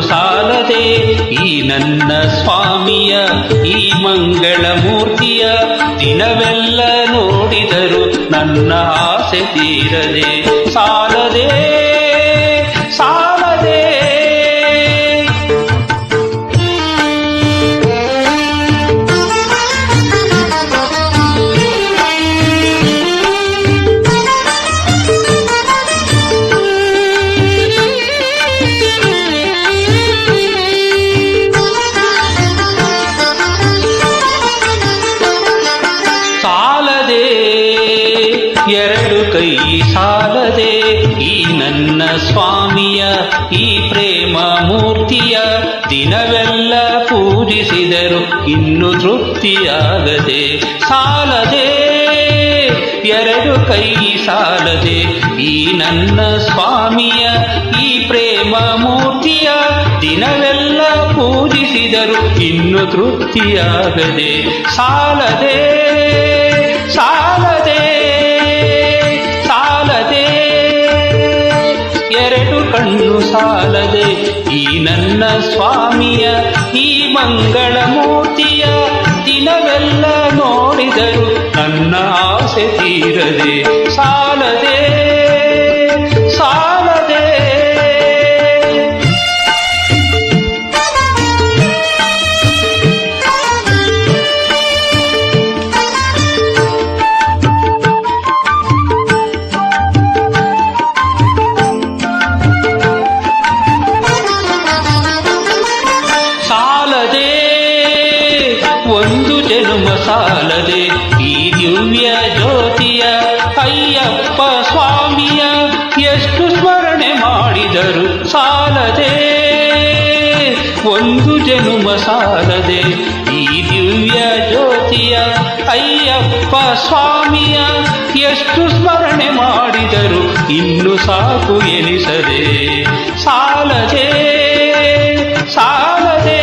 ಸಾಲದೆ ಈ ನನ್ನ ಸ್ವಾಮಿಯ ಈ ಮಂಗಳ ಮೂರ್ತಿಯ ದಿನವೆಲ್ಲ ನೋಡಿದರು ನನ್ನ ಆಸೆ ತೀರದೆ ಸಾಲದೆ ಸಾಲದೆ ಎರಡು ಕೈ ಸಾಲದೆ ಈ ನನ್ನ ಸ್ವಾಮಿಯ ಈ ಪ್ರೇಮ ಮೂರ್ತಿಯ ದಿನವೆಲ್ಲ ಪೂಜಿಸಿದರು ಇನ್ನು ತೃಪ್ತಿಯಾಗದೆ ಸಾಲದೆ ಎರಡು ಕೈ ಸಾಲದೆ ಈ ನನ್ನ ಸ್ವಾಮಿಯ ಈ ಪ್ರೇಮ ಮೂರ್ತಿಯ ದಿನವೆಲ್ಲ ಪೂಜಿಸಿದರು ಇನ್ನು ತೃಪ್ತಿಯಾಗದೆ ಸಾಲದೆ ಸಾಲದೆ ಎರಡು ಕಣ್ಣು ಸಾಲದೆ ಈ ನನ್ನ ಸ್ವಾಮಿಯ ಈ ಮಂಗಳ ಮೂರ್ತಿಯ ದಿನವೆಲ್ಲ ನೋಡಿದರು ನನ್ನ ಆಸೆ ತೀರದೆ ಸಾಲದೆ ಸಾಲದೆ ಒಂದು ಜನ್ಮ ಸಾಲದೆ ಈ ದಿವ್ಯ ಜ್ಯೋತಿಯ ಅಯ್ಯಪ್ಪ ಸ್ವಾಮಿಯ ಎಷ್ಟು ಸ್ಮರಣೆ ಮಾಡಿದರು ಸಾಲದೆ ಒಂದು ಜನ್ಮ ಸಾಲದೆ ಈ ದಿವ್ಯ ಜ್ಯೋತಿಯ ಅಯ್ಯಪ್ಪ ಸ್ವಾಮಿಯ ಎಷ್ಟು ಸ್ಮರಣೆ ಮಾಡಿದರು ಇನ್ನು ಸಾಕು ಎನಿಸದೆ ಸಾಲದೆ ಸಾಲದೆ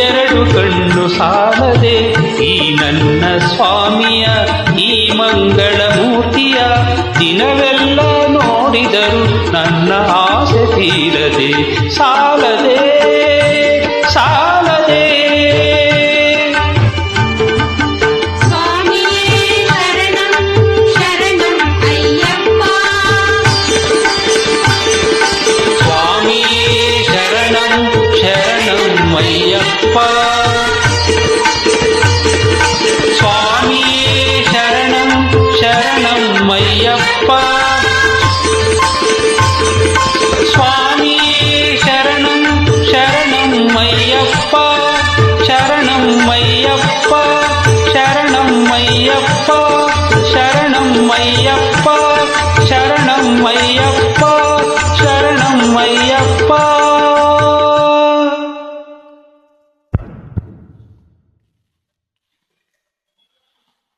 ಎರಡು ಕಣ್ಣು ಸಾಲದೆ ಈ ನನ್ನ ಸ್ವಾಮಿಯ ಈ ಮಂಗಳ ಮೂರ್ತಿಯ ದಿನವೆಲ್ಲ ನೋಡಿದರು ನನ್ನ ಆಸೆ ತೀರದೆ ಸಾಲದೆ ಸಾಲದೆ ಸ್ವಾಮಿಯೇ ಶರಣಂ ಶರಣಂ ಅಯ್ಯಪ್ಪ ಸ್ವಾಮಿಯೇ ಶರಣಂ ಶರಣಂ ಅಯ್ಯಪ್ಪ ಶರಣಂ ಅಯ್ಯಪ್ಪ ಶರಣಂ ಅಯ್ಯಪ್ಪ ಶರಣಂ ಅಯ್ಯಪ್ಪ ಶರಣಂ ಅಯ್ಯಪ್ಪ ಶರಣಂ ಅಯ್ಯಪ್ಪ